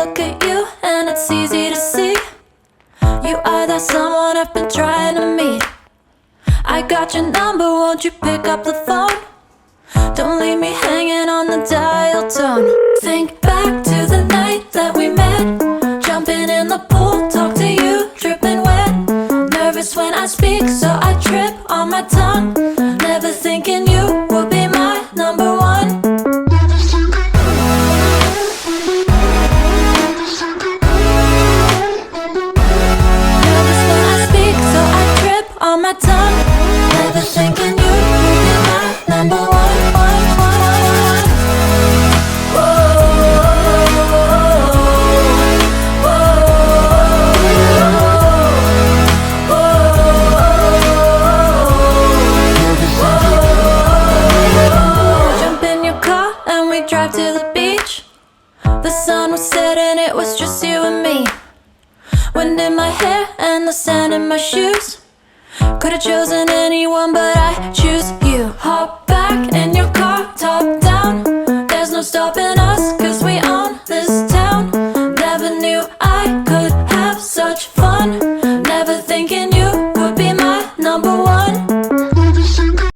look at you and it's easy to see. You are that someone I've been trying to meet. I got your number, won't you pick up the phone? Don't leave me hanging on the dial tone. Think back to the night that we met, jumping in the pool, talk to you, dripping wet. Nervous when I speak, so I trip on my tongue. Never thinking you would be my number one. Nervous when I speak, so I trip on my tongue. Never thinking you would be my number one. Drive to the beach. The sun was setting, it was just you and me. Wind in my hair and the sand in my shoes. Could've chosen anyone, but I choose you. Hop back in